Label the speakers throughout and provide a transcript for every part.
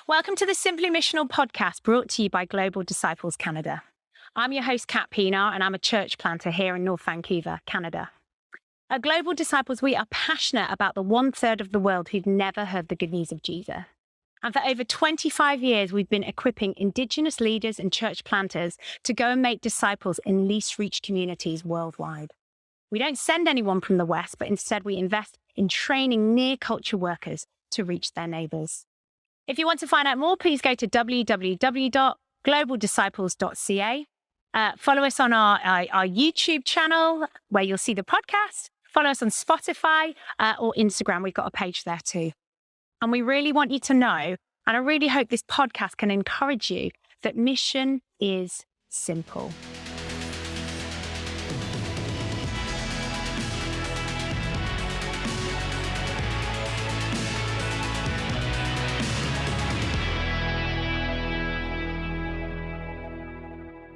Speaker 1: Welcome to the Simply Missional podcast brought to you by Global Disciples Canada. I'm your host, Kat Pienaar, and I'm a church planter here in North Vancouver, Canada. At Global Disciples, we are passionate about the 1/3 of the world who've never heard the good news of Jesus. And for over 25 years, we've been equipping Indigenous leaders and church planters to go and make disciples in least reached communities worldwide. We don't send anyone from the West, but instead we invest in training near culture workers to reach their neighbours. If you want to find out more, please go to www.globaldisciples.ca. Follow us on our YouTube channel where you'll see the podcast. Follow us on Spotify or Instagram. We've got a page there too. And we really want you to know, and I really hope this podcast can encourage you, that mission is simple.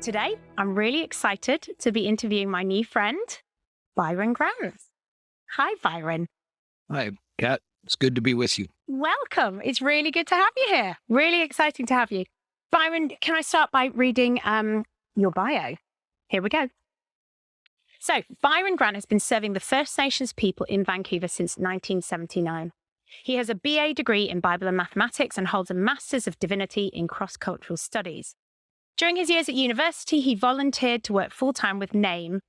Speaker 1: Today, I'm really excited to be interviewing my new friend, Byron Grant. Hi, Byron.
Speaker 2: Hi, Kat. It's good to be with you.
Speaker 1: Welcome. It's really good to have you here. Really exciting to have you. Byron, can I start by reading your bio? Here we go. So, Byron Grant has been serving the First Nations people in Vancouver since 1979. He has a BA degree in Bible and Mathematics and holds a Master's of Divinity in Cross-Cultural Studies. During his years at university, he volunteered to work full-time with NAIM.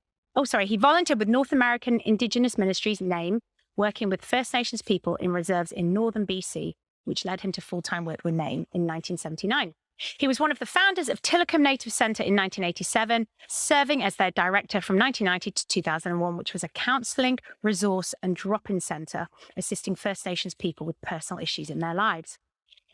Speaker 1: He volunteered with North American Indigenous Ministries, NAIM, working with First Nations people in reserves in northern BC, which led him to full-time work with NAIM in 1979. He was one of the founders of Tillicum Centre in 1987, serving as their director from 1990 to 2001, which was a counselling, resource and drop-in centre, assisting First Nations people with personal issues in their lives.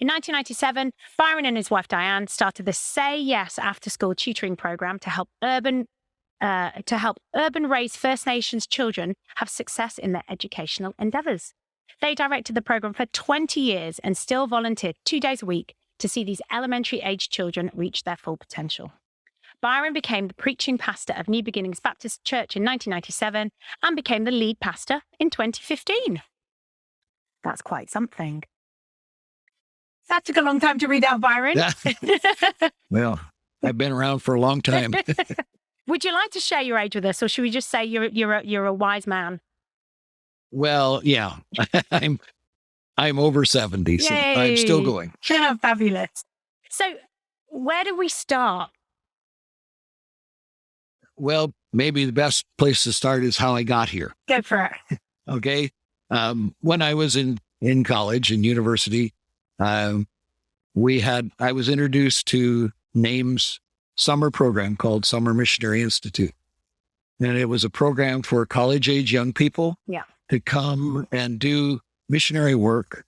Speaker 1: In 1997, Byron and his wife Diane started the Say Yes after-school tutoring program to help urban-raised First Nations children have success in their educational endeavours. They directed the program for 20 years and still volunteered 2 days a week to see these elementary-aged children reach their full potential. Byron became the preaching pastor of New Beginnings Baptist Church in 1997 and became the lead pastor in 2015. That's quite something. That took a long time to read out, Byron.
Speaker 2: Well, I've been around for a long time.
Speaker 1: Would you like to share your age with us, or should we just say you're a wise man?
Speaker 2: Well, yeah, I'm over 70, so I'm still going.
Speaker 1: Yeah, fabulous. So, where do we start?
Speaker 2: Well, maybe the best place to start is how I got here.
Speaker 1: Go for it.
Speaker 2: Okay. When I was in college and university, I was introduced to NAIM's summer program called Summer Missionary Institute. And it was a program for college-age young people to come and do missionary work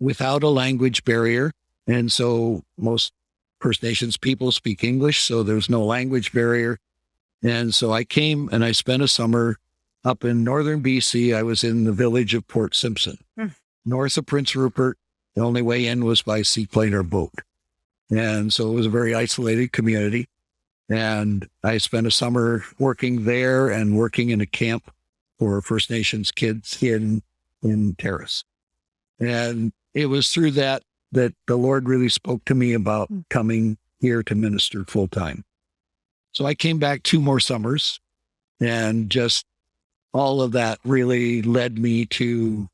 Speaker 2: without a language barrier. And so most First Nations people speak English, so there's no language barrier. And so I came and I spent a summer up in northern BC. I was in the village of Port Simpson, north of Prince Rupert. The only way in was by seaplane or boat. And so it was a very isolated community. And I spent a summer working there and working in a camp for First Nations kids in Terrace. And it was through that the Lord really spoke to me about coming here to minister full time. So I came back 2 more summers, and just all of that really led me to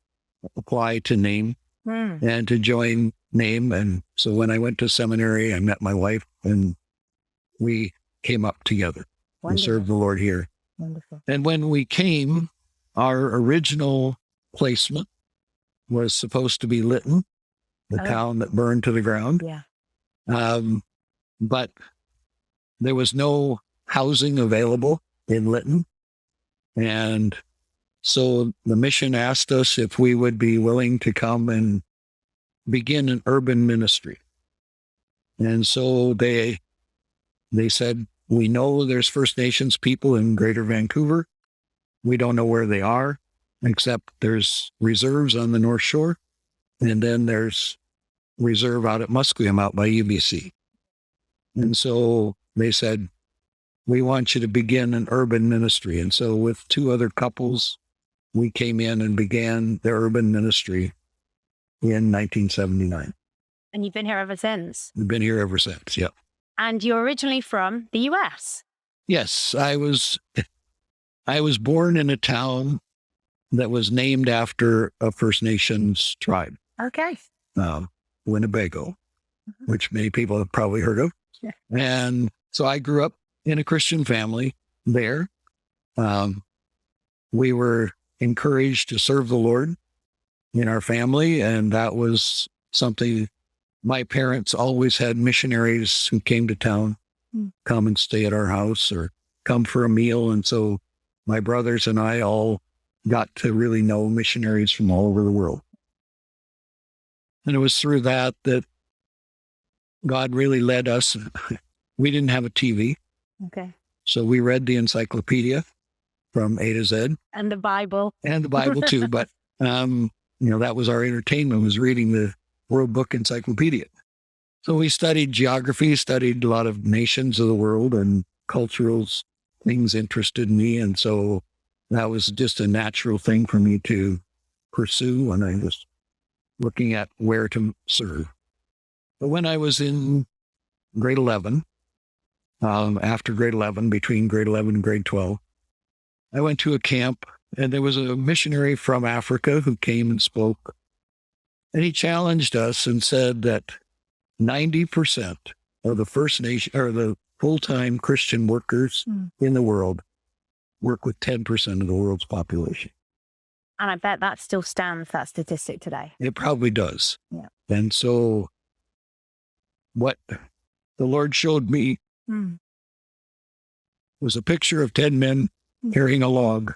Speaker 2: apply to NAIM. And to join NAIM. And so when I went to seminary, I met my wife and we came up together and served the Lord here.
Speaker 1: Wonderful.
Speaker 2: And when we came, our original placement was supposed to be Lytton, the town that burned to the ground.
Speaker 1: Yeah.
Speaker 2: But there was no housing available in Lytton. And so the mission asked us if we would be willing to come and begin an urban ministry. And so they said, we know there's First Nations people in Greater Vancouver. We don't know where they are, except there's reserves on the North Shore. And then there's reserve out at Musqueam out by UBC. And so they said, we want you to begin an urban ministry. And so with 2 other couples, we came in and began the urban ministry in 1979.
Speaker 1: And you've been here ever since?
Speaker 2: We've been here ever since, yeah.
Speaker 1: And you're originally from the US?
Speaker 2: Yes, I was born in a town that was named after a First Nations tribe,
Speaker 1: Okay.
Speaker 2: Winnebago, which many people have probably heard of.
Speaker 1: Yeah.
Speaker 2: And so I grew up in a Christian family there. We were encouraged to serve the Lord in our family, and that was something. My parents always had missionaries who came to town, come and stay at our house or come for a meal. And so my brothers and I all got to really know missionaries from all over the world. And it was through that God really led us. We didn't have a TV.
Speaker 1: Okay.
Speaker 2: So we read the encyclopedia from A to Z.
Speaker 1: And the Bible.
Speaker 2: And the Bible too. But, that was our entertainment, was reading the World Book Encyclopedia. So we studied geography, studied a lot of nations of the world, and cultural things interested me. And so that was just a natural thing for me to pursue when I was looking at where to serve. But when I was in grade 11, after grade 11, between grade 11 and grade 12, I went to a camp, and there was a missionary from Africa who came and spoke. And he challenged us and said that 90% of the First Nation or the full-time Christian workers in the world work with 10% of the world's population.
Speaker 1: And I bet that still stands, that statistic today.
Speaker 2: It probably does.
Speaker 1: Yeah.
Speaker 2: And so what the Lord showed me was a picture of 10 men carrying a log,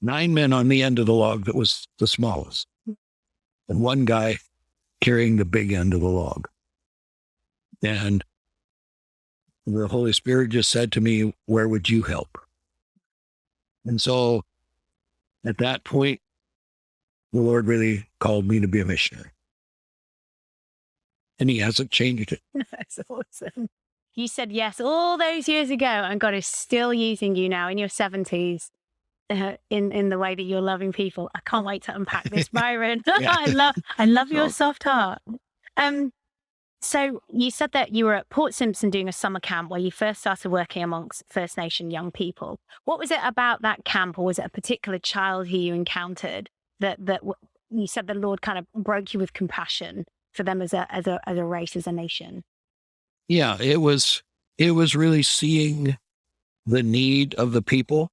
Speaker 2: 9 men on the end of the log that was the smallest, and one guy carrying the big end of the log. And the Holy Spirit just said to me, where would you help? And so at that point, the Lord really called me to be a missionary. And he hasn't changed it.
Speaker 1: That's awesome. You said yes all those years ago, and God is still using you now in your 70s. In the way that you're loving people. I can't wait to unpack this, Byron. I love your soft heart. So you said that you were at Port Simpson doing a summer camp where you first started working amongst First Nation young people. What was it about that camp, or was it a particular child who you encountered that you said the Lord kind of broke you with compassion for them as a race, as a nation?
Speaker 2: Yeah, it was really seeing the need of the people.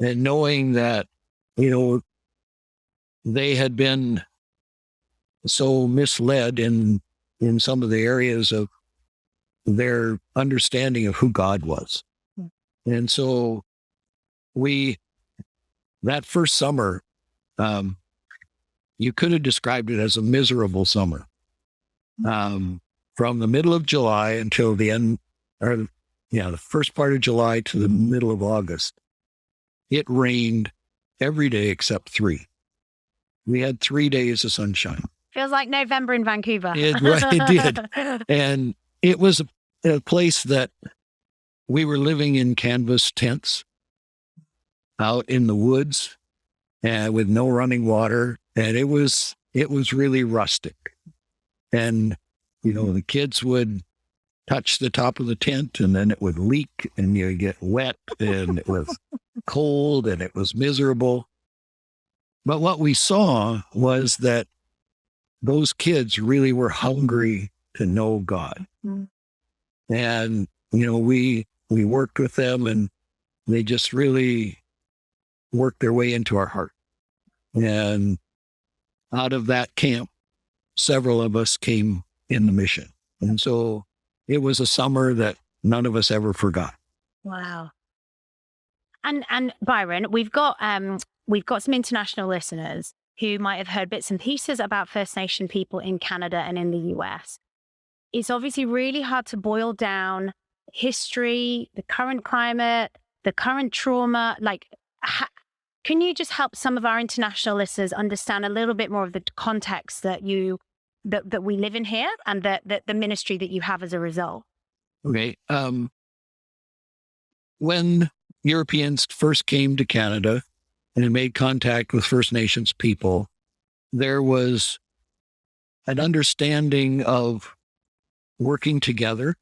Speaker 2: And knowing that, they had been so misled in some of the areas of their understanding of who God was. And so that first summer, you could have described it as a miserable summer. From the middle of July until the end, the first part of July to the middle of August, it rained every day except 3. We had 3 days of sunshine.
Speaker 1: Feels like November in Vancouver.
Speaker 2: It did. And it was a place that we were living in canvas tents out in the woods and with no running water. And it was really rustic. And, the kids would touch the top of the tent and then it would leak and you get wet and it was cold and it was miserable. But what we saw was that those kids really were hungry to know God. And, we worked with them and they just really worked their way into our heart. And out of that camp, several of us came in the mission. And so it was a summer that none of us ever forgot.
Speaker 1: Wow. And Byron, we've got some international listeners who might have heard bits and pieces about First Nation people in Canada and in the US. It's obviously really hard to boil down history, the current climate, the current trauma. Can you just help some of our international listeners understand a little bit more of the context that we live in here and the ministry that you have as a result?
Speaker 2: Okay. When Europeans first came to Canada and made contact with First Nations people, there was an understanding of working together.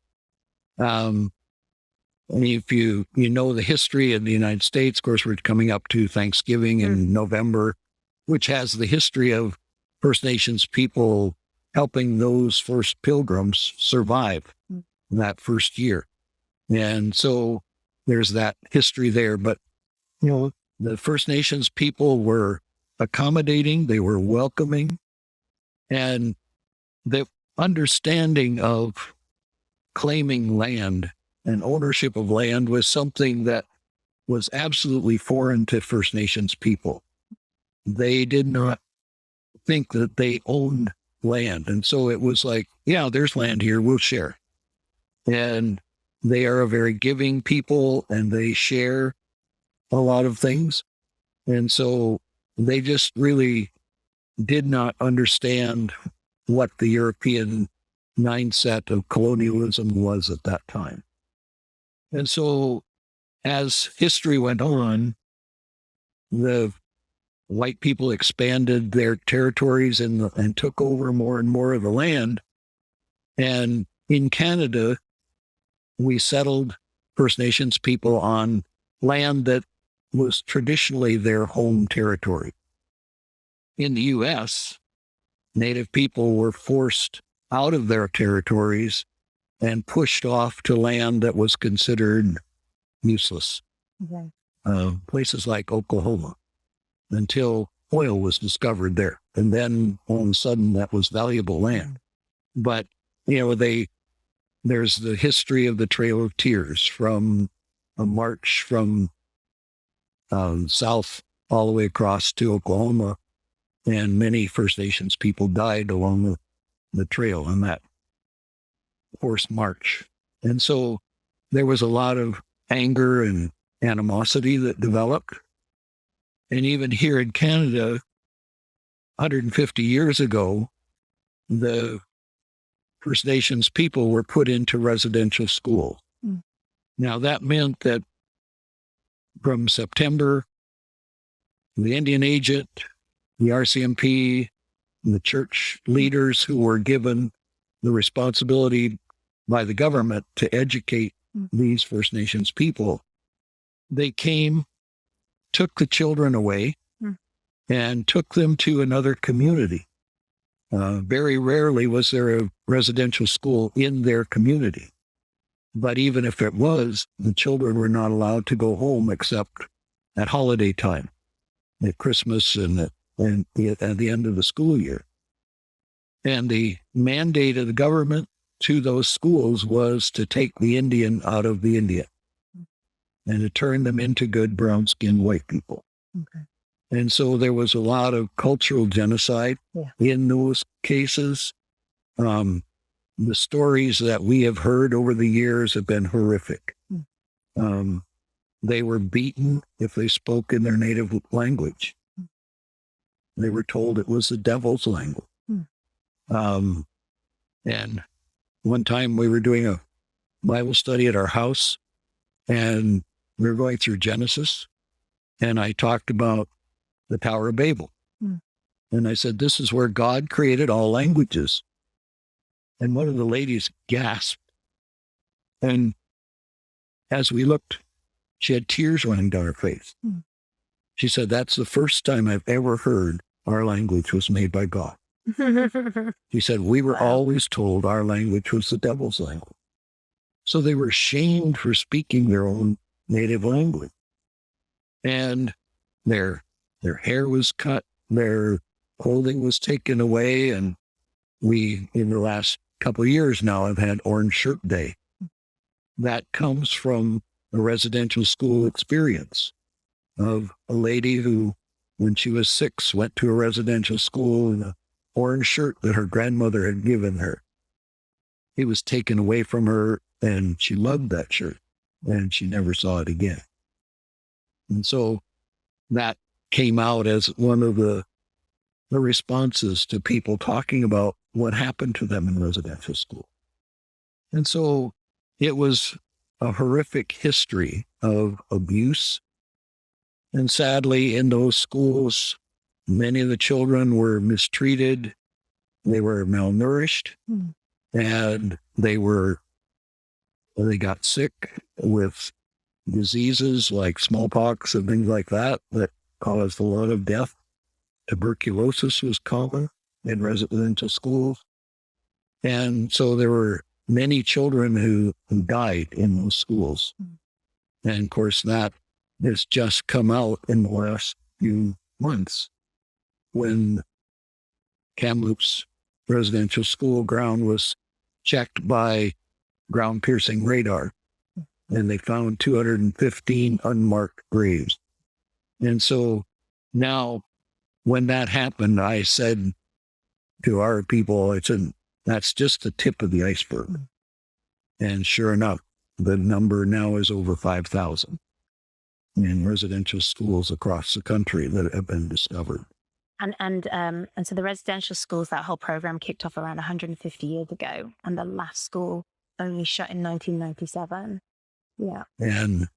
Speaker 2: If you know the history in the United States, of course, we're coming up to Thanksgiving in November, which has the history of First Nations people helping those first pilgrims survive that first year. And so there's that history there. But, the First Nations people were accommodating, they were welcoming, and the understanding of claiming land and ownership of land was something that was absolutely foreign to First Nations people. They did not think that they owned land. And so it was like, yeah, there's land here, we'll share. And they are a very giving people, and they share a lot of things. And so they just really did not understand what the European mindset of colonialism was at that time. And so as history went on, the white people expanded their territories and took over more and more of the land. And in Canada, we settled First Nations people on land that was traditionally their home territory. In the U.S., Native people were forced out of their territories and pushed off to land that was considered useless.
Speaker 1: Okay.
Speaker 2: Places like Oklahoma, until oil was discovered there. And then all of a sudden that was valuable land. But, there's the history of the Trail of Tears, from a march from south all the way across to Oklahoma. And many First Nations people died along the trail on that forced march. And so there was a lot of anger and animosity that developed. And even here in Canada, 150 years ago, the First Nations people were put into residential school. Now, that meant that from September, the Indian agent, the RCMP, and the church leaders who were given the responsibility by the government to educate these First Nations people, they came, took the children away, and took them to another community. Very rarely was there a residential school in their community. But even if it was, the children were not allowed to go home except at holiday time, at Christmas and at the end of the school year. And the mandate of the government to those schools was to take the Indian out of the Indian and to turn them into good brown-skinned white people.
Speaker 1: Okay.
Speaker 2: And so there was a lot of cultural genocide in those cases. The stories that we have heard over the years have been horrific. They were beaten if they spoke in their native language. They were told it was the devil's language. And one time we were doing a Bible study at our house, and we were going through Genesis, and I talked about the Tower of Babel. And I said, this is where God created all languages. And one of the ladies gasped. And as we looked, she had tears running down her face. She said, that's the first time I've ever heard our language was made by God. She said, we were always told our language was the devil's language. So they were shamed for speaking their own native language. And their hair was cut, their clothing was taken away, and we, in the last couple of years now, have had Orange Shirt Day. That comes from a residential school experience of a lady who, when she was 6, went to a residential school in an orange shirt that her grandmother had given her. It was taken away from her, and she loved that shirt, and she never saw it again. And so that came out as one of the responses to people talking about what happened to them in residential school. And so it was a horrific history of abuse. And sadly, in those schools, many of the children were mistreated. they were malnourished, and they got sick with diseases like smallpox and things like that caused a lot of death. Tuberculosis was common in residential schools. And so there were many children who died in those schools. And of course, that has just come out in the last few months when Kamloops residential school ground was checked by ground piercing radar. And they found 215 unmarked graves. And so now when that happened, I said to our people, I said, that's just the tip of the iceberg. And sure enough, the number now is over 5,000 in residential schools across the country that have been discovered.
Speaker 1: And so the residential schools, that whole program kicked off around 150 years ago, and the last school only shut in 1997. Yeah.
Speaker 2: And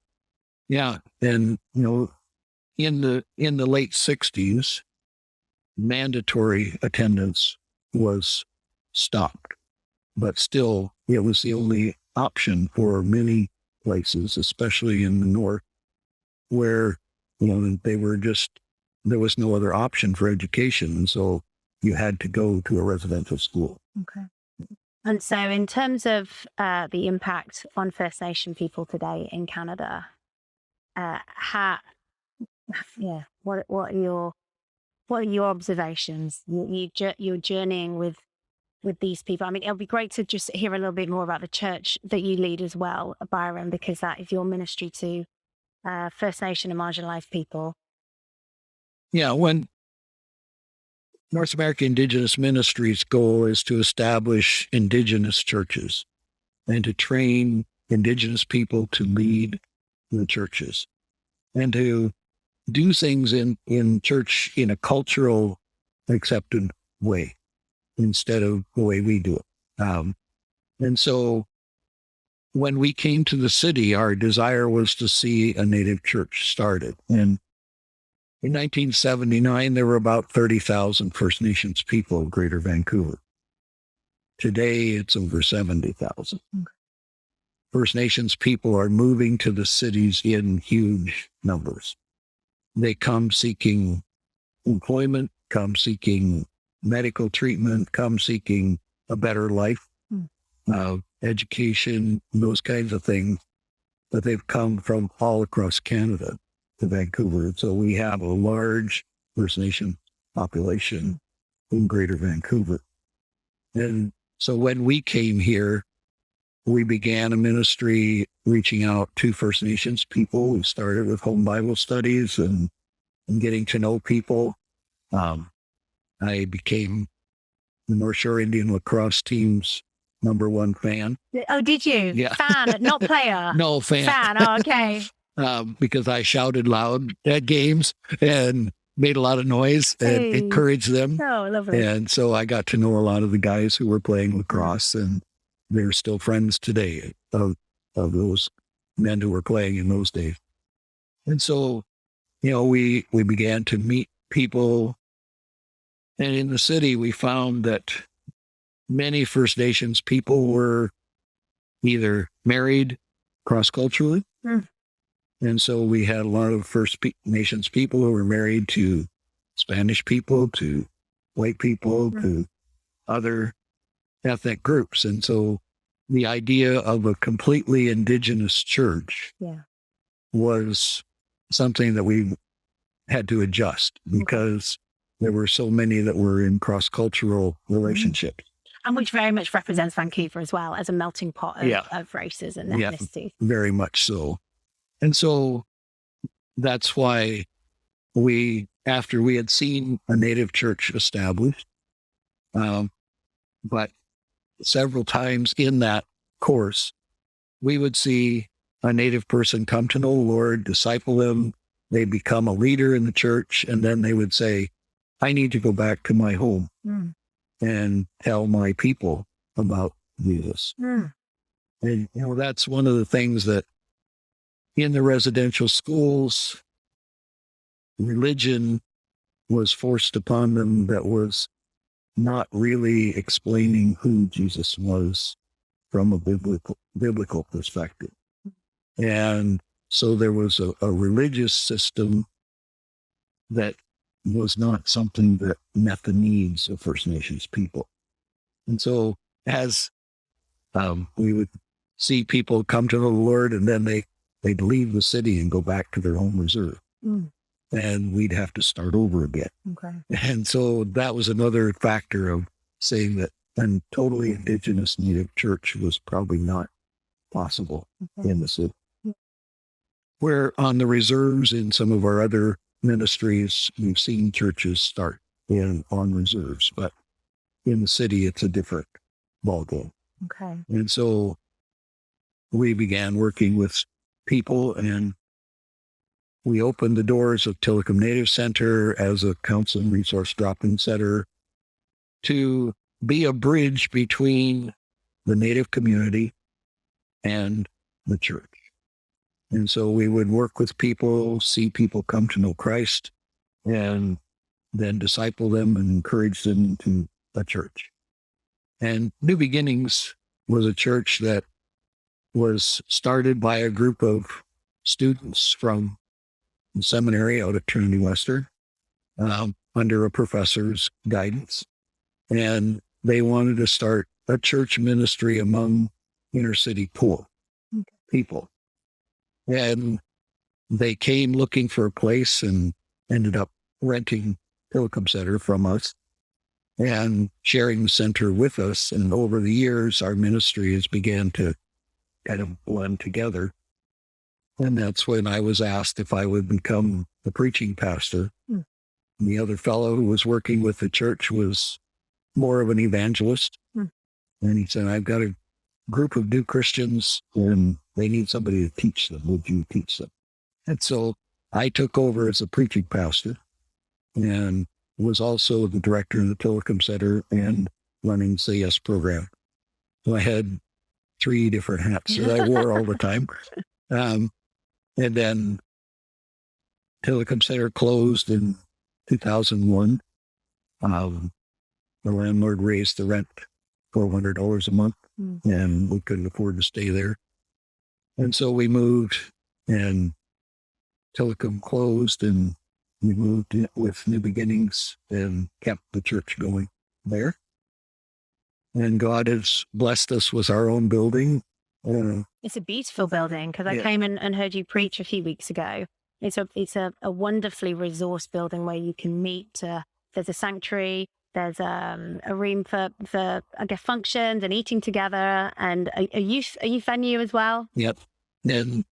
Speaker 2: in the late 60s, mandatory attendance was stopped, but still it was the only option for many places, especially in the north, where there was no other option for education, and so you had to go to a residential school.
Speaker 1: Okay. And so in terms of the impact on First Nation people today in Canada, what are your observations? You're journeying with these people. I mean, it'll be great to just hear a little bit more about the church that you lead as well, Byron, because that is your ministry to First Nation and marginalized people.
Speaker 2: Yeah, when North America Indigenous Ministries' goal is to establish Indigenous churches and to train Indigenous people to lead the churches and to do things in church in a cultural accepted way instead of the way we do it. And so when we came to the city, our desire was to see a Native church started. And in 1979, there were about 30,000 First Nations people in Greater Vancouver. Today, it's over 70,000. Okay. First Nations people are moving to the cities in huge numbers. They come seeking employment, come seeking medical treatment, come seeking a better life, education, those kinds of things. But they've come from all across Canada to Vancouver. So we have a large First Nation population in Greater Vancouver. And so when we came here, we began a ministry reaching out to First Nations people. We started with home Bible studies and getting to know people. I became the North Shore Indian lacrosse team's #1 fan.
Speaker 1: Oh, did you?
Speaker 2: Yeah.
Speaker 1: Fan, not player.
Speaker 2: No, fan.
Speaker 1: Fan, oh, okay.
Speaker 2: Because I shouted loud at games and made a lot of noise and encouraged them.
Speaker 1: Oh, lovely.
Speaker 2: And so I got to know a lot of the guys who were playing lacrosse, and they're still friends today of those men who were playing in those days. And so, we began to meet people. And in the city, we found that many First Nations people were either married cross-culturally. And so we had a lot of First Nations people who were married to Spanish people, to white people, to other ethnic groups. And so the idea of a completely Indigenous church was something that we had to adjust because there were so many that were in cross-cultural relationships.
Speaker 1: And which very much represents Vancouver as well as a melting pot of races and ethnicities.
Speaker 2: Yeah, very much so. And so that's why after we had seen a Native church established, but several times in that course, we would see a Native person come to know the Lord, disciple them, they become a leader in the church, and then they would say, I need to go back to my home and tell my people about Jesus. And, that's one of the things that in the residential schools, religion was forced upon them that was not really explaining who Jesus was from a biblical perspective. And so there was a religious system that was not something that met the needs of First Nations people. And so as we would see people come to the Lord, and then they'd leave the city and go back to their home reserve. And we'd have to start over again.
Speaker 1: Okay.
Speaker 2: And so that was another factor of saying that a totally Indigenous Native church was probably not possible in the city. Where on the reserves in some of our other ministries, we've seen churches start on reserves, but in the city, it's a different ballgame.
Speaker 1: Okay.
Speaker 2: And so we began working with people, and we opened the doors of Tillicum Native Centre as a counseling resource drop-in center to be a bridge between the Native community and the church. And so we would work with people, see people come to know Christ, and then disciple them and encourage them to a church. And New Beginnings was a church that was started by a group of students from the seminary out at Trinity Western, under a professor's guidance. And they wanted to start a church ministry among inner city poor people. And they came looking for a place and ended up renting Tillicum Centre from us and sharing the center with us. And over the years, our ministries began to kind of blend together. And that's when I was asked if I would become the preaching pastor. And the other fellow who was working with the church was more of an evangelist. And he said, I've got a group of new Christians and they need somebody to teach them. Would you teach them? And so I took over as a preaching pastor and was also the director of the Tillicum Centre and running the CS program. So I had 3 different hats that I wore all the time. And then Tillicum Centre closed in 2001. The landlord raised the rent $400 a month, and we couldn't afford to stay there. And so we moved, and Tillicum closed, and we moved in with New Beginnings and kept the church going there. And God has blessed us with our own building.
Speaker 1: It's a beautiful building because I came and heard you preach a few weeks ago. It's a wonderfully resourced building where you can meet. There's a sanctuary. There's a room for I guess functions and eating together, and a youth venue as well.
Speaker 2: Yep. And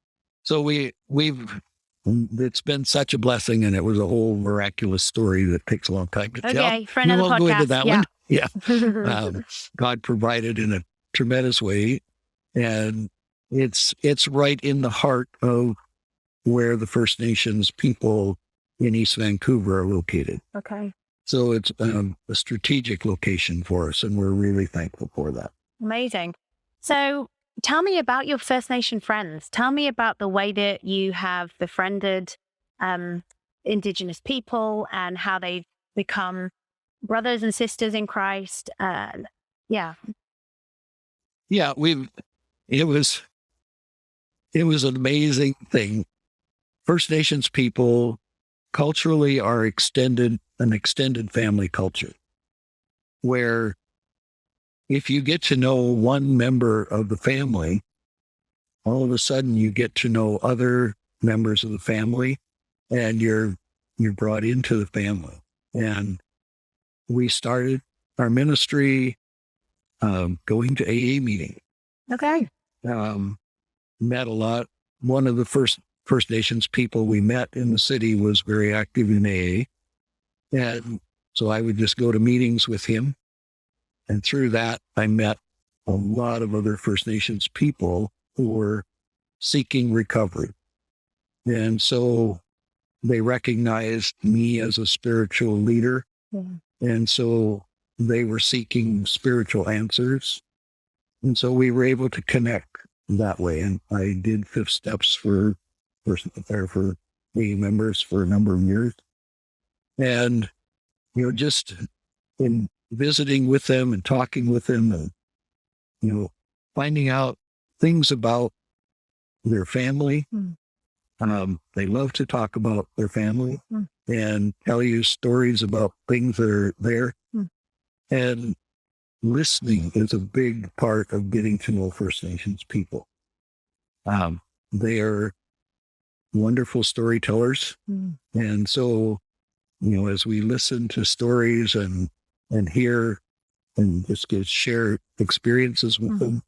Speaker 2: so it's been such a blessing, and it was a whole miraculous story that takes a long time to tell.
Speaker 1: Okay, for another
Speaker 2: we won't
Speaker 1: podcast.
Speaker 2: go into that one.
Speaker 1: Yeah.
Speaker 2: God provided in a tremendous way, and it's right in the heart of where the First Nations people in East Vancouver are located.
Speaker 1: Okay.
Speaker 2: So it's a strategic location for us, and we're really thankful for that.
Speaker 1: Amazing. So tell me about your First Nation friends. Tell me about the way that you have befriended Indigenous people and how they've become brothers and sisters in Christ. Yeah,
Speaker 2: it was an amazing thing. First Nations people culturally are an extended family culture, where if you get to know one member of the family, all of a sudden you get to know other members of the family, and you're brought into the family. And we started our ministry going to AA meetings.
Speaker 1: okay.
Speaker 2: Met a lot. One of the First Nations people we met in the city was very active in AA. And so I would just go to meetings with him. And through that, I met a lot of other First Nations people who were seeking recovery. And so they recognized me as a spiritual leader.
Speaker 1: Yeah.
Speaker 2: And so they were seeking spiritual answers. And so we were able to connect that way. And I did 5th Steps for AA members for a number of years. And, just in visiting with them and talking with them and, finding out things about their family. They love to talk about their family and tell you stories about things that are there. And listening is a big part of getting to know First Nations people. They are wonderful storytellers. And so, as we listen to stories and hear and just share experiences with them,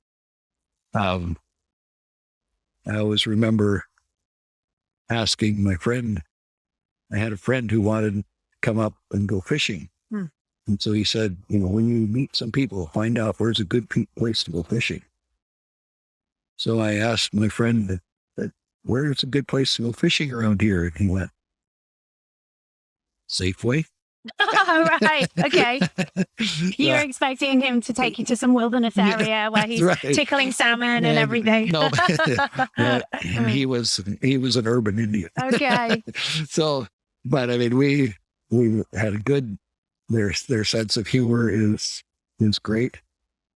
Speaker 2: I always remember asking my friend, I had a friend who wanted to come up and go fishing. And so he said, when you meet some people, find out where's a good place to go fishing. So I asked my friend, where's a good place to go fishing around here? And he went, Safeway.
Speaker 1: Oh, right. Okay. You were expecting him to take you to some wilderness area where he's tickling salmon and everything.
Speaker 2: No, and he was an urban Indian.
Speaker 1: Okay.
Speaker 2: So, but I mean, we had a good, their sense of humor is great.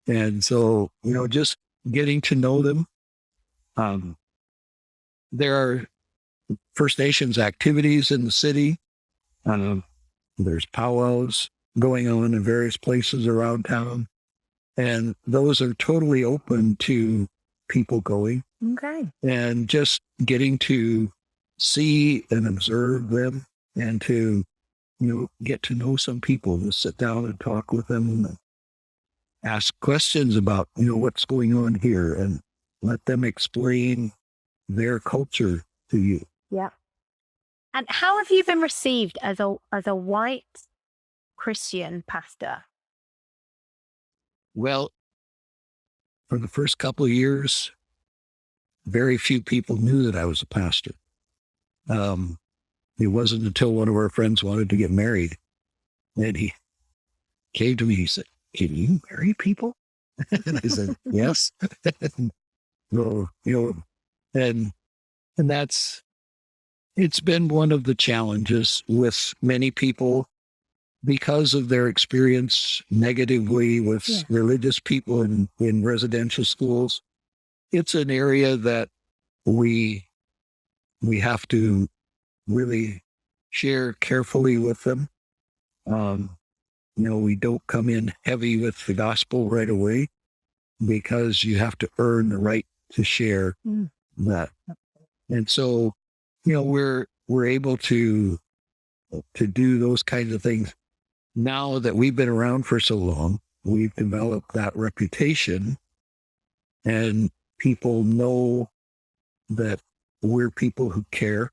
Speaker 2: And so, just getting to know them. There are First Nations activities in the city. There's powwows going on in various places around town. And those are totally open to people going.
Speaker 1: Okay.
Speaker 2: And just getting to see and observe them and to, get to know some people, to sit down and talk with them and ask questions about, what's going on here and let them explain their culture to you.
Speaker 1: Yeah. And how have you been received as a white Christian pastor?
Speaker 2: Well, for the first couple of years, very few people knew that I was a pastor. It wasn't until one of our friends wanted to get married and he came to me, he said, "Can you marry people?" And I said, "Yes." So, and it's been one of the challenges with many people because of their experience negatively with religious people in residential schools. It's an area that we have to really share carefully with them. We don't come in heavy with the gospel right away because you have to earn the right to share that. And so, we're able to do those kinds of things. Now that we've been around for so long, we've developed that reputation and people know that we're people who care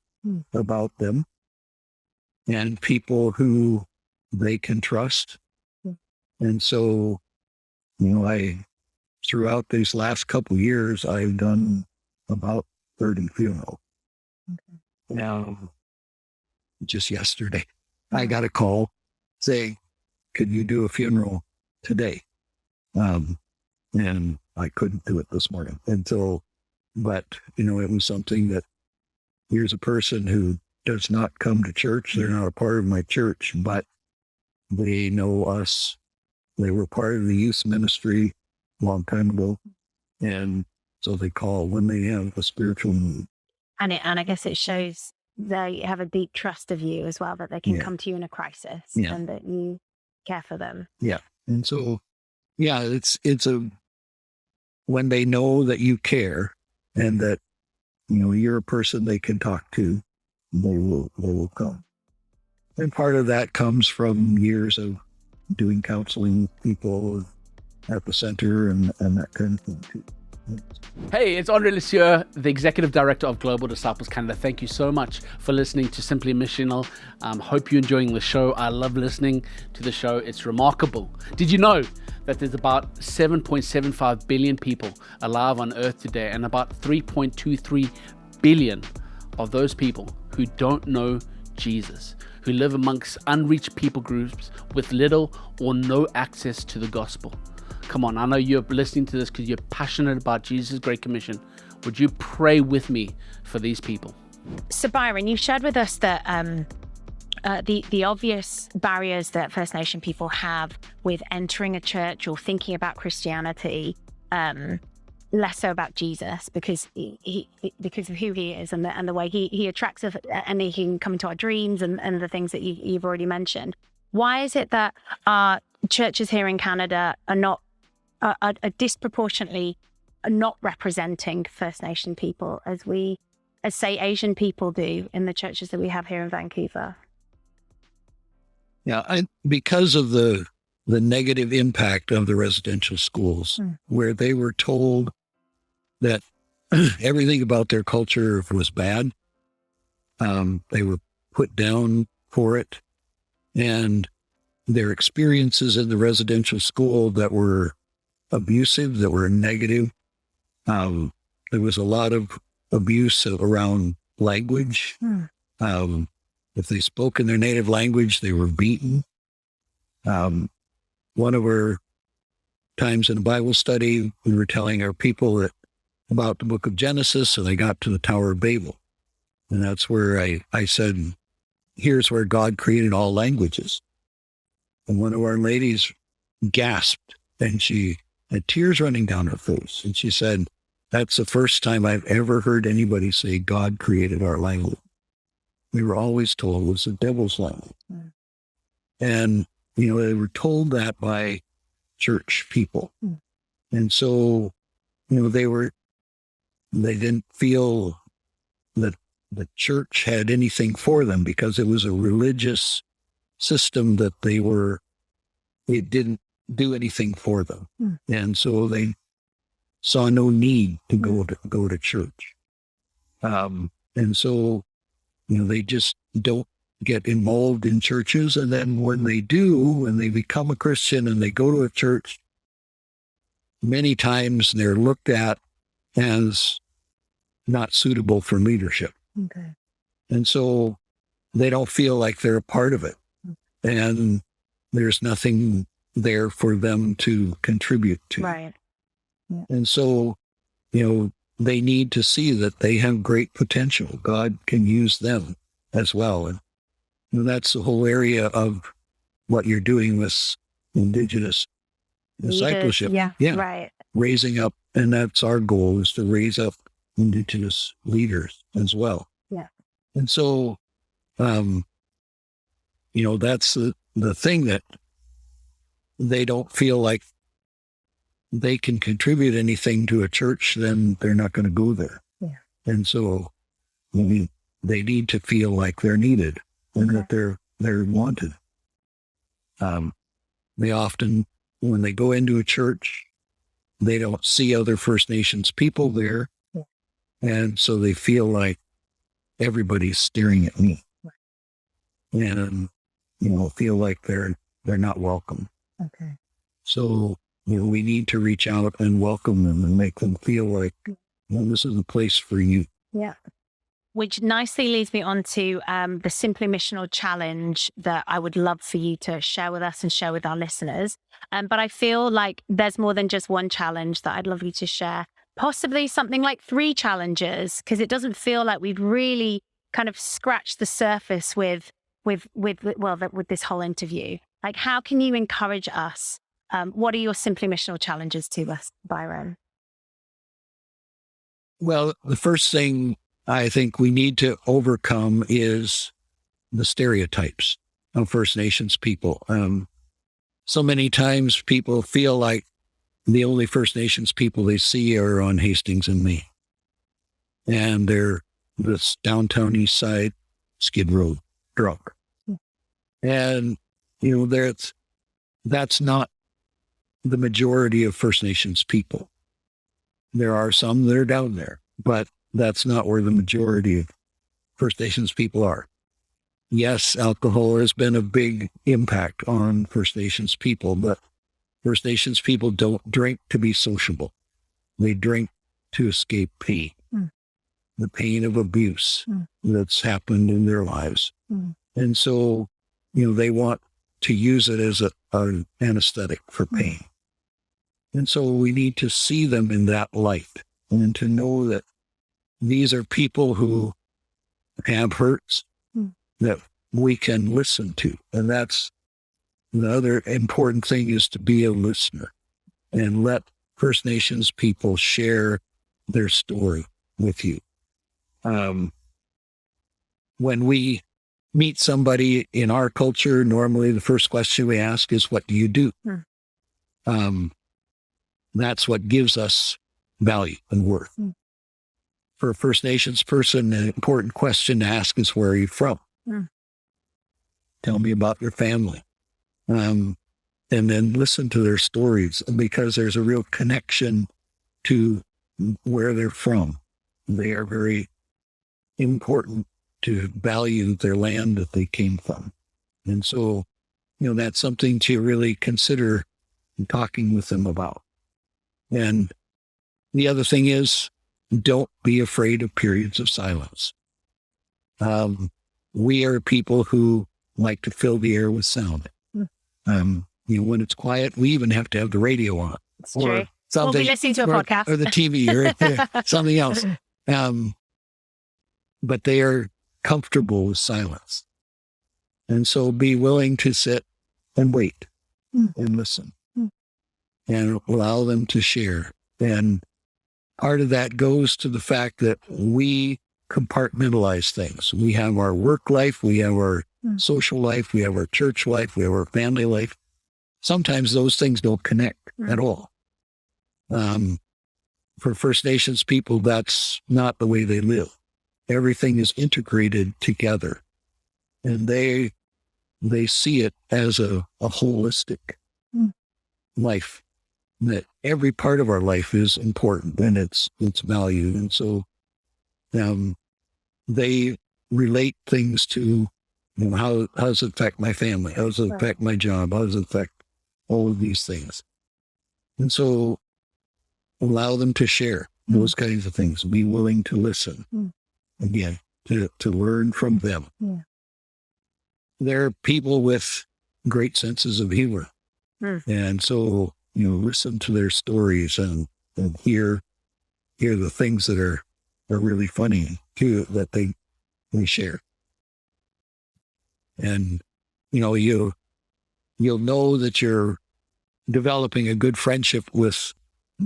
Speaker 2: about them and people who they can trust. And so, throughout these last couple of years, I've done about 30 funerals. Okay. Now, just yesterday, I got a call saying, "Could you do a funeral today?" And I couldn't do it this morning. And so, but, it was something that here's a person who does not come to church. They're not a part of my church, but they know us. They were part of the youth ministry a long time ago. And so they call when they have a spiritual need.
Speaker 1: And I guess it shows they have a deep trust of you as well, that they can come to you in a crisis and that you care for them. Yeah.
Speaker 2: And so, it's when they know that you care and that, you're a person they can talk to, they will come. And part of that comes from years of doing counseling with people at the center and that kind of thing too.
Speaker 3: Hey, it's Andre Lisieux, the Executive Director of Global Disciples Canada. Thank you so much for listening to Simply Missional. Hope you're enjoying the show. I love listening to the show. It's remarkable. Did you know that there's about 7.75 billion people alive on Earth today, and about 3.23 billion of those people who don't know Jesus, who live amongst unreached people groups with little or no access to the gospel? Come on, I know you're listening to this because you're passionate about Jesus' Great Commission. Would you pray with me for these people?
Speaker 1: So Byron, you shared with us that the obvious barriers that First Nation people have with entering a church or thinking about Christianity, less so about Jesus, because because of who he is and the way he attracts us, and he can come into our dreams and the things that you've already mentioned. Why is it that our churches here in Canada are disproportionately not representing First Nation people as say Asian people do in the churches that we have here in Vancouver?
Speaker 2: Yeah, because of the negative impact of the residential schools, where they were told that everything about their culture was bad. They were put down for it. And their experiences in the residential school that were abusive, that were negative. There was a lot of abuse around language. If they spoke in their native language, they were beaten. One of our times in a Bible study, we were telling our people about the book of Genesis, and they got to the Tower of Babel. And that's where I said, here's where God created all languages. And one of our ladies gasped, and she had tears running down her face. And she said, that's the first time I've ever heard anybody say God created our language. We were always told it was the devil's language. And, they were told that by church people. And so, they didn't feel that the church had anything for them, because it was a religious system that it didn't do anything for them. And so they saw no need to go to church. And so, they just don't get involved in churches. And then when they do, when they become a Christian and they go to a church, many times they're looked at as not suitable for leadership.
Speaker 1: Okay.
Speaker 2: And so they don't feel like they're a part of it. And there's nothing there for them to contribute to.
Speaker 1: Right. Yeah.
Speaker 2: And so, they need to see that they have great potential. God can use them as well. And that's the whole area of what you're doing with Indigenous discipleship.
Speaker 1: Yeah, right.
Speaker 2: Raising up, and that's our goal, is to raise up Indigenous leaders as well.
Speaker 1: Yeah.
Speaker 2: And so, that's the thing, that they don't feel like they can contribute anything to a church, then they're not going to go there.
Speaker 1: Yeah.
Speaker 2: And so they need to feel like they're needed and that they're wanted. They often, when they go into a church, they don't see other First Nations people there.
Speaker 1: Yeah.
Speaker 2: And so they feel like everybody's staring at me. Right. And, feel like they're not welcome.
Speaker 1: Okay.
Speaker 2: So, we need to reach out and welcome them and make them feel like, this is a place for you.
Speaker 1: Yeah. Which nicely leads me on to the Simply Missional Challenge that I would love for you to share with us and share with our listeners. But I feel like there's more than just one challenge that I'd love you to share. Possibly something like 3 challenges, because it doesn't feel like we've really kind of scratched the surface with this whole interview. Like, how can you encourage us? What are your Simply Missional challenges to us, Byron?
Speaker 2: Well, the first thing I think we need to overcome is the stereotypes of First Nations people. So many times people feel like the only First Nations people they see are on Hastings and Main. And they're this downtown east side, Skid Road, drunk. And, that's not the majority of First Nations people. There are some that are down there, but that's not where the majority of First Nations people are. Yes, alcohol has been a big impact on First Nations people, but First Nations people don't drink to be sociable. They drink to escape pain, the pain of abuse that's happened in their lives. And so, they want to use it as an anesthetic for pain. And so we need to see them in that light and to know that these are people who have hurts, that we can listen to. And that's the other important thing, is to be a listener and let First Nations people share their story with you. When we meet somebody in our culture, normally the first question we ask is, what do you do? That's what gives us value and worth. For a First Nations person, an important question to ask is, where are you from? Tell me about your family. And then listen to their stories, because there's a real connection to where they're from. They are very important to value their land that they came from. And so, that's something to really consider talking with them about. And the other thing is, don't be afraid of periods of silence. We are people who like to fill the air with sound. When it's quiet, we even have to have the radio on.
Speaker 1: It's true. We'll be listening to a podcast.
Speaker 2: Or the TV or something else. But they are comfortable with silence. And so be willing to sit and wait and listen and allow them to share. And part of that goes to the fact that we compartmentalize things. We have our work life, we have our social life, we have our church life, we have our family life. Sometimes those things don't connect at all. For First Nations people, that's not the way they live. Everything is integrated together, and they see it as a holistic life, that every part of our life is important and it's valued. And so they relate things to, how does it affect my family? How does it affect my job? How does it affect all of these things? And so allow them to share those kinds of things. Be willing to listen. Again, to learn from them. They're people with great senses of humor. And so, listen to their stories and hear the things that are really funny too, that they share. And, you'll know that you're developing a good friendship with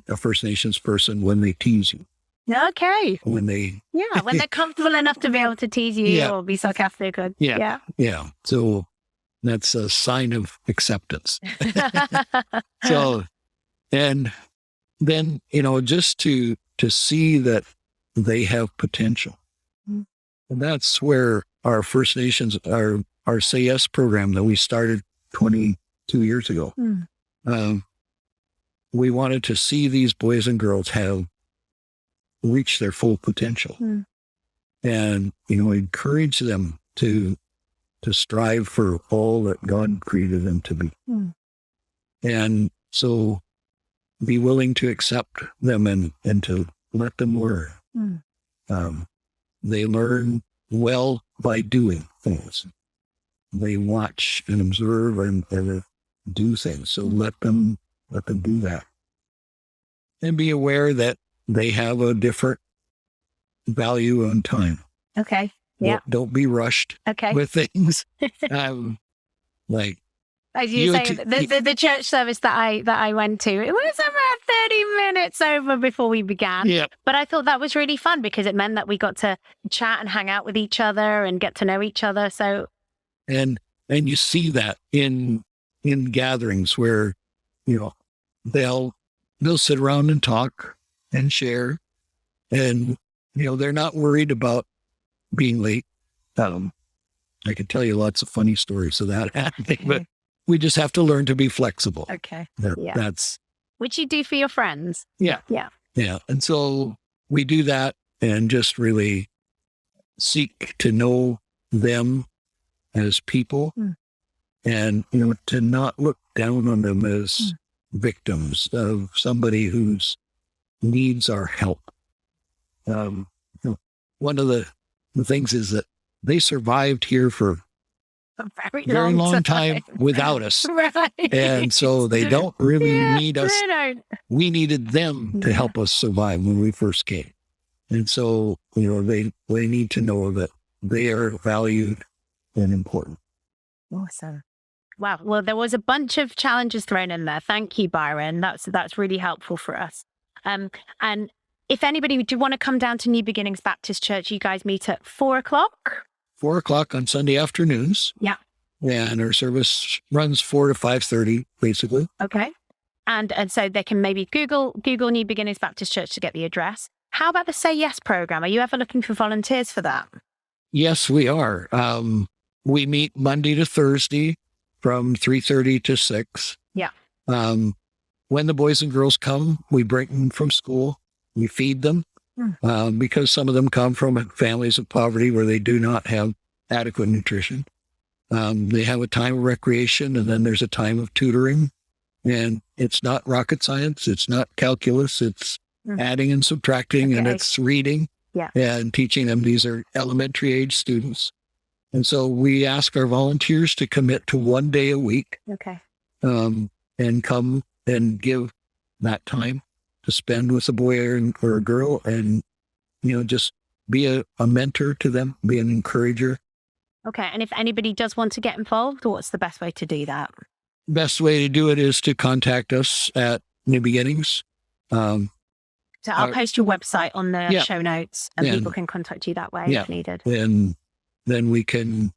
Speaker 2: a First Nations person when they tease you.
Speaker 1: Okay.
Speaker 2: When
Speaker 1: they're comfortable enough to be able to tease you or be sarcastic.
Speaker 2: Yeah. So that's a sign of acceptance. So, and then, just to see that they have potential. And that's where our First Nations, our Say Yes program that we started 22 years ago, we wanted to see these boys and girls reach their full potential and, encourage them to strive for all that God created them to be. And so be willing to accept them and to let them learn. They learn well by doing things. They watch and observe and do things. So let them do that. And be aware that they have a different value on time.
Speaker 1: Okay. Yeah.
Speaker 2: Don't be rushed with things. Like,
Speaker 1: as you say, the church service that I went to, it was about 30 minutes over before we began.
Speaker 2: Yeah.
Speaker 1: But I thought that was really fun because it meant that we got to chat and hang out with each other and get to know each other. So,
Speaker 2: and you see that in gatherings where, they'll sit around and talk and share, and they're not worried about being late. I could tell you lots of funny stories of that happening, but we just have to learn to be flexible.
Speaker 1: Okay.
Speaker 2: That's
Speaker 1: which you do for your friends.
Speaker 2: Yeah. And so we do that and just really seek to know them as people, and to not look down on them as victims of somebody whose needs our help. One of the things is that they survived here for
Speaker 1: a very
Speaker 2: long time without us.
Speaker 1: Right.
Speaker 2: And so they don't really need us.
Speaker 1: They don't.
Speaker 2: We needed them to help us survive when we first came. And so, they need to know that they are valued and important.
Speaker 1: Awesome. Wow. Well, there was a bunch of challenges thrown in there. Thank you, Byron. That's really helpful for us. And if anybody do want to come down to New Beginnings Baptist Church, you guys meet at 4:00.
Speaker 2: 4:00 on Sunday afternoons.
Speaker 1: Yeah.
Speaker 2: And our service runs 4 to 5:30, basically.
Speaker 1: Okay. And so they can maybe Google New Beginnings Baptist Church to get the address. How about the Say Yes program? Are you ever looking for volunteers for that?
Speaker 2: Yes, we are. We meet Monday to Thursday from 3:30 to 6.
Speaker 1: Yeah.
Speaker 2: When the boys and girls come, we bring them from school. We feed them because some of them come from families of poverty where they do not have adequate nutrition. They have a time of recreation, and then there's a time of tutoring. And it's not rocket science. It's not calculus. It's adding and subtracting, and it's reading and teaching them. These are elementary age students. And so we ask our volunteers to commit to 1 day a week.
Speaker 1: Okay.
Speaker 2: And come and give that time to spend with a boy or a girl, and, just be a mentor to them, be an encourager.
Speaker 1: Okay. And if anybody does want to get involved, what's the best way to do that?
Speaker 2: Best way to do it is to contact us at New Beginnings.
Speaker 1: So I'll post your website on the show notes, and people can contact you that way if needed.
Speaker 2: And then we can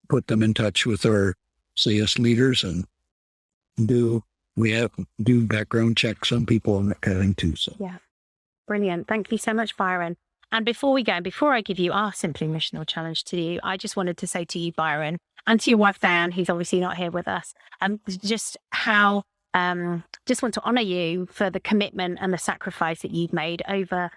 Speaker 2: put them in touch with our CS leaders and do background checks on people and that kind of thing too. So
Speaker 1: yeah, brilliant. Thank you so much, Byron. And before I give you our Simply Missional challenge to you, I just wanted to say to you, Byron, and to your wife, Diane, who's obviously not here with us, just want to honor you for the commitment and the sacrifice that you've made over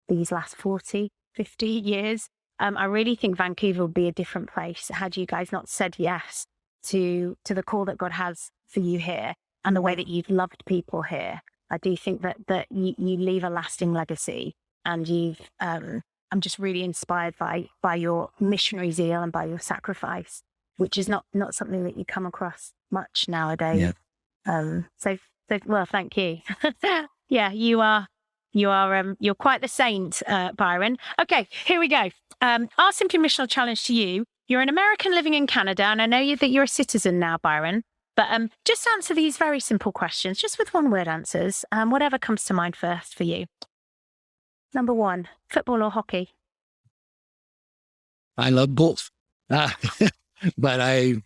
Speaker 1: these last 40, 50 years. I really think Vancouver would be a different place had you guys not said yes to the call that God has for you here and the way that you've loved people here. I do think that you leave a lasting legacy, and I'm just really inspired by your missionary zeal and by your sacrifice, which is not something that you come across much nowadays. Yeah. So well, thank you. Yeah, you're quite the saint, Byron. Okay, here we go. Our Simply Missional challenge to you. You're an American living in Canada, and I know that you're a citizen now, Byron. But just answer these very simple questions, just with one-word answers, whatever comes to mind first for you. Number 1, football or hockey?
Speaker 2: I love both. But I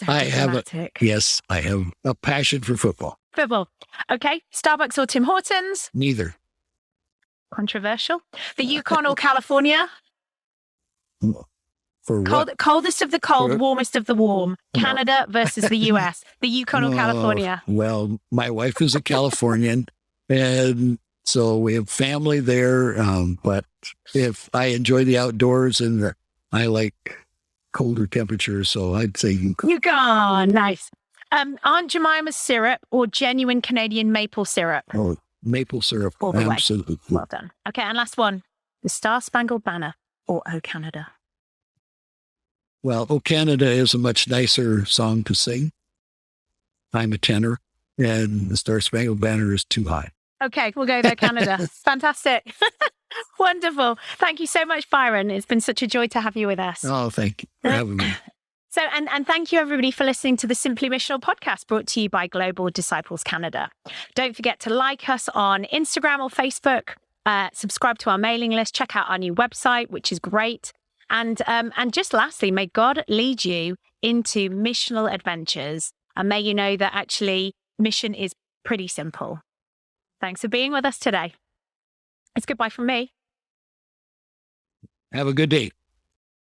Speaker 2: have a passion for football.
Speaker 1: Football. Okay. Starbucks or Tim Hortons?
Speaker 2: Neither.
Speaker 1: Controversial. The Yukon or California?
Speaker 2: For what?
Speaker 1: Coldest of the cold, warmest of the warm. Canada versus the US. The Yukon or California?
Speaker 2: Well, my wife is a Californian, and so we have family there. But if I enjoy the outdoors, and I like colder temperatures, so I'd say Yukon.
Speaker 1: Yukon, nice. Aunt Jemima's syrup or genuine Canadian maple syrup?
Speaker 2: Oh, maple syrup.
Speaker 1: All the
Speaker 2: absolutely.
Speaker 1: Way. Well done. Okay, and last one. The Star Spangled Banner or O Canada?
Speaker 2: Well, O Canada is a much nicer song to sing. I'm a tenor, and the Star Spangled Banner is too high.
Speaker 1: Okay, we'll go there, Canada. Fantastic. Wonderful. Thank you so much, Byron. It's been such a joy to have you with us.
Speaker 2: Oh, thank you for having me.
Speaker 1: So, and thank you everybody for listening to the Simply Missional podcast brought to you by Global Disciples Canada. Don't forget to like us on Instagram or Facebook, subscribe to our mailing list, check out our new website, which is great. And just lastly, may God lead you into missional adventures, and may you know that actually mission is pretty simple. Thanks for being with us today. It's goodbye from me.
Speaker 2: Have a good day.